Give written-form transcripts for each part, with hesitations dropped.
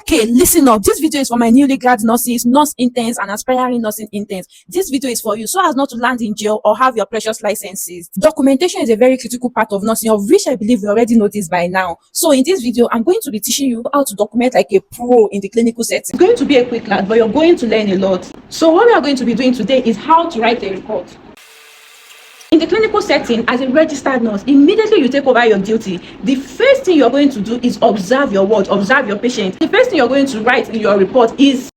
Okay, listen up. This video is for my newly grad nurses, nurse interns, and aspiring nursing interns. This video is for you so as not to land in jail or have your precious licenses. Documentation is a very critical part of nursing, of which I believe you already know this by now. So in this video, I'm going to be teaching you how to document like a pro in the clinical setting. It's going to be a quick class, but you're going to learn a lot. So what we are going to be doing today is how to write a report. In the clinical setting, as a registered nurse, immediately you take over your duty, the first thing you're going to do is observe your ward, observe your patient. The first thing you're going to write in your report is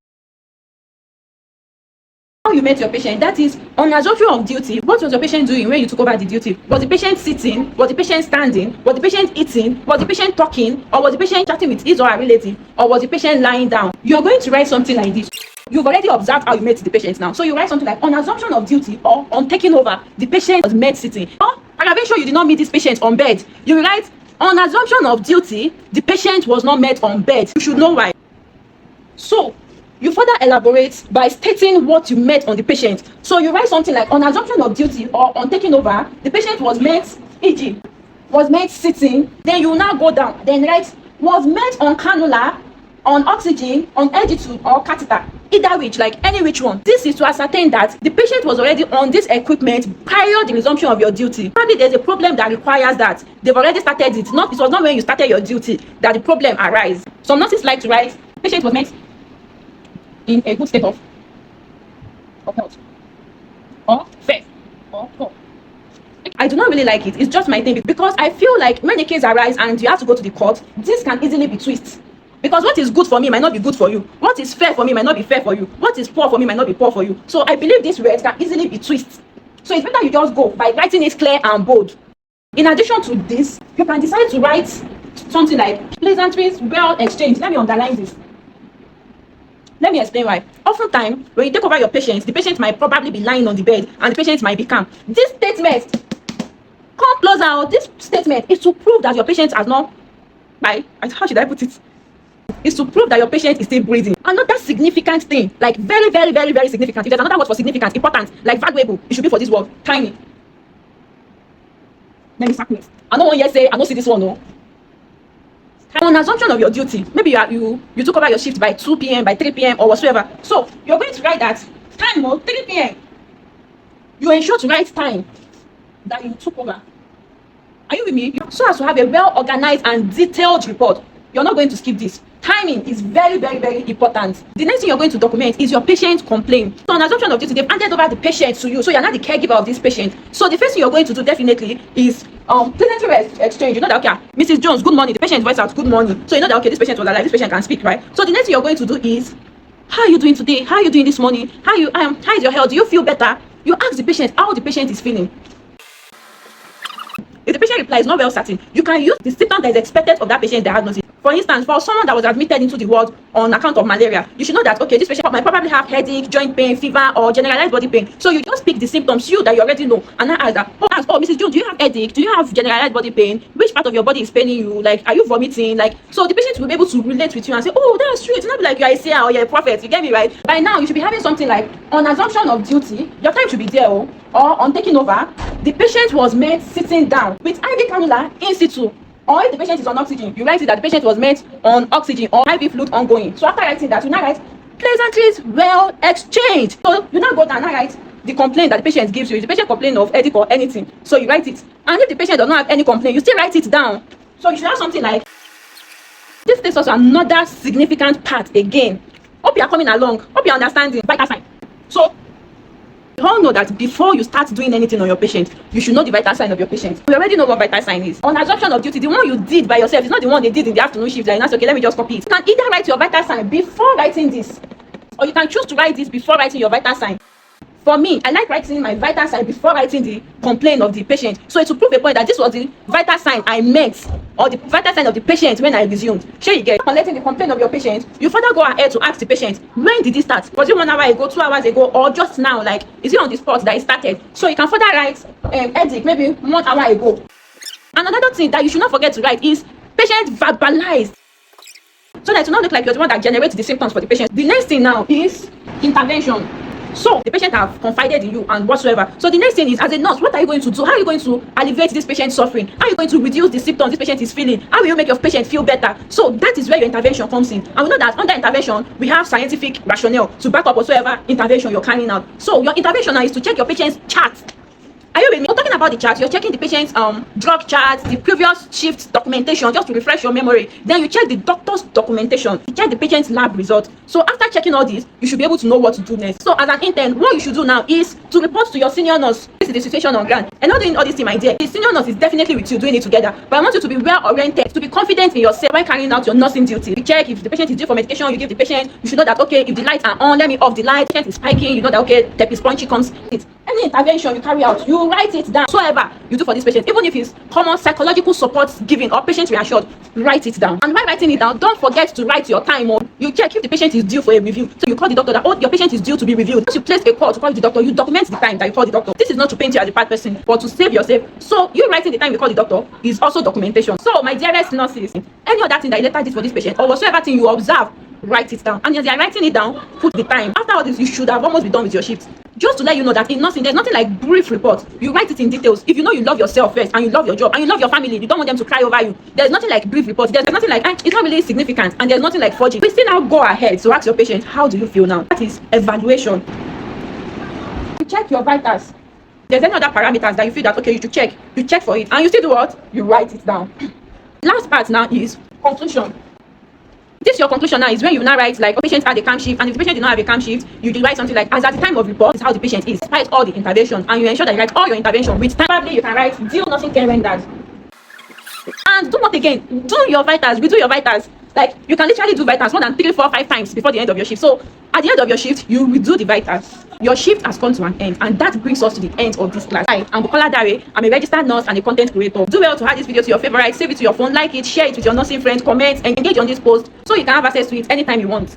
how you met your patient. That is, on assumption of duty, what was your patient doing when you took over the duty? Was the patient sitting? Was the patient standing? Was the patient eating? Was the patient talking? Or was the patient chatting with his or her relative? Or was the patient lying down? You're going to write something like this. You've already observed how you met the patient now. So you write something like, on assumption of duty or on taking over, the patient was met sitting. Or aggravation, you did not meet this patient on bed. You will write, on assumption of duty, the patient was not met on bed. You should know why. So you further elaborate by stating what you met on the patient. So you write something like, on assumption of duty or on taking over, the patient was met, e.g., was met sitting. Then you will now go down. Then write, was met on cannula, on oxygen, on edge tube, or catheter. Either which, like any which one. This is to ascertain that the patient was already on this equipment prior the resumption of your duty. Probably there's a problem that requires that. They've already started it. It was not when you started your duty that the problem arises. Some nurses like to write, patient was met in a good state of health, or fair, or poor. I do not really like it. It's just my thing, because I feel like when the case arise and you have to go to the court, this can easily be twisted. Because what is good for me might not be good for you. What is fair for me might not be fair for you. What is poor for me might not be poor for you. So I believe this words can easily be twisted. So it's better you just go by writing it clear and bold. In addition to this, you can decide to write something like pleasantries well exchanged. Let me underline this. Let me explain why. Oftentimes, when you take over your patient, the patient might probably be lying on the bed and the patient might be calm. This statement, come closer, this statement is to prove that your patient has not, how should I put it? Is to prove that your patient is still breathing. Another significant thing, like very, very, very, very significant. If there's another word for significant, important, like valuable, it should be for this word, tiny. Let me sack it. I don't want you to say, I don't see this one, no. On assumption of your duty, maybe you took over your shift by 2 p.m., by 3 p.m. or whatsoever. So you're going to write that time, 3 p.m. You ensure to write time that you took over. Are you with me? So as to have a well-organized and detailed report. You're not going to skip this. Timing is very, very, very important. The next thing you're going to document is your patient complaint. So on assumption of duty, they've handed over the patient to you. So you're not the caregiver of this patient. So the first thing you're going to do definitely is pleasantry exchange. You know that, okay, Mrs. Jones, good morning. The patient voice out, good morning. So you know that, okay, this patient was alive, this patient can speak, right? So the next thing you're going to do is, how are you doing today? How are you doing this morning? How is your health? Do you feel better? You ask the patient how the patient is feeling. If the patient replies not well certain, you can use the symptom that is expected of that patient diagnosis. For instance, for someone that was admitted into the ward on account of malaria, you should know that, okay, this patient might probably have headache, joint pain, fever, or generalized body pain. So you just pick the symptoms that you already know, and then ask that, Mrs. Jones, do you have headache? Do you have generalized body pain? Which part of your body is paining you? Like, are you vomiting? Like, so the patient will be able to relate with you and say, oh, that's true. It's not like you are a seer or you're a prophet. You get me, right? By now, you should be having something like, on assumption of duty, your time should be there, or on taking over, the patient was made sitting down with IV cannula in situ. Or if the patient is on oxygen, you write it that the patient was met on oxygen or IV fluid ongoing. So after writing that, you now write pleasantries well exchanged. So you now go down and write the complaint that the patient gives you. If the patient complains of headache or anything, so you write it. And if the patient does not have any complaint, you still write it down. So you should have something like, this is also another significant part again. Hope you are coming along. Hope you are understanding. Vital sign. So you all know that before you start doing anything on your patient, you should know the vital sign of your patient. We already know what vital sign is. On assumption of duty, the one you did by yourself is not the one they did in the afternoon shift. Like, that's okay, let me just copy it. You can either write your vital sign before writing this, or you can choose to write this before writing your vital sign. For me, I like writing my vital sign before writing the complaint of the patient. So it's to prove a point that this was the vital sign I met, or the vital sign of the patient when I resumed. Sure you get. Collecting the complaint of your patient, you further go ahead to ask the patient, when did it start? Was it 1 hour ago, 2 hours ago, or just now? Like, is it on the spot that it started? So you can further write headache maybe 1 hour ago. Another thing that you should not forget to write is patient verbalized, so that it will not look like you're the one that generates the symptoms for the patient. The next thing now is intervention. So the patient have confided in you and whatsoever. So the next thing is, as a nurse, what are you going to do? How are you going to alleviate this patient's suffering? How are you going to reduce the symptoms this patient is feeling? How will you make your patient feel better? So that is where your intervention comes in. And we know that under intervention, we have scientific rationale to back up whatsoever intervention you're carrying out. So your intervention now is to check your patient's chart. Are you with me? We're talking about the chart. You're checking the patient's drug charts, the previous shift documentation, just to refresh your memory. Then you check the doctor's documentation. You check the patient's lab results. So after checking all this, you should be able to know what to do next. So as an intern, what you should do now is to report to your senior nurse. This is the situation on ground. And not doing all this thing, my dear. The senior nurse is definitely with you doing it together. But I want you to be well oriented, to be confident in yourself when carrying out your nursing duty. You check if the patient is due for medication, you give the patient. You should know that, okay, if the lights are on, let me off the light. The patient is spiking, you know that, okay, tepis punchy comes. Any intervention you carry out, you write it down. Whatsoever you do for this patient, even if it's common psychological support given or patient reassured, write it down. And while writing it down, don't forget to write your time. Or you check if the patient is due for a review. So you call the doctor that, oh, your patient is due to be reviewed. Once you place a call to call the doctor, you document the time that you call the doctor. This is not to paint you as a bad person, but to save yourself. So you writing the time you call the doctor is also documentation. So my dearest nurses, any other thing that you later did for this patient or whatsoever thing you observe, write it down. And as you are writing it down, put the time. After all this, you should have almost be done with your shift. Just to let you know that in nursing, there's nothing like brief report. You write it in details. If you know you love yourself first and you love your job and you love your family, you don't want them to cry over you. There's nothing like brief report. There's nothing like, it's not really significant, and there's nothing like forging. We still now go ahead to ask your patient, how do you feel now? That is evaluation. You check your vitals. There's any other parameters that you feel that, okay, you should check. You check for it, and you still do what? You write it down. Last part now is conclusion. This your conclusion now is when you now write like, patient had a camp shift, and if the patient did not have a camp shift, you write something like, as at the time of report, this is how the patient is, despite all the intervention, and you ensure that you write all your intervention with time. Probably you can write deal nothing care rendered. And do not again, do your vitals, redo your vitals. Like you can literally do vitals more than 3, 4, 5 times before the end of your shift. So at the end of your shift, you redo the vitals. Your shift has come to an end, and that brings us to the end of this class. Hi, I'm Bukola Dare. I'm a registered nurse and a content creator. Do well to add this video to your favorite, save it to your phone, like it, share it with your nursing friends, comment, and engage on this post so you can have access to it anytime you want.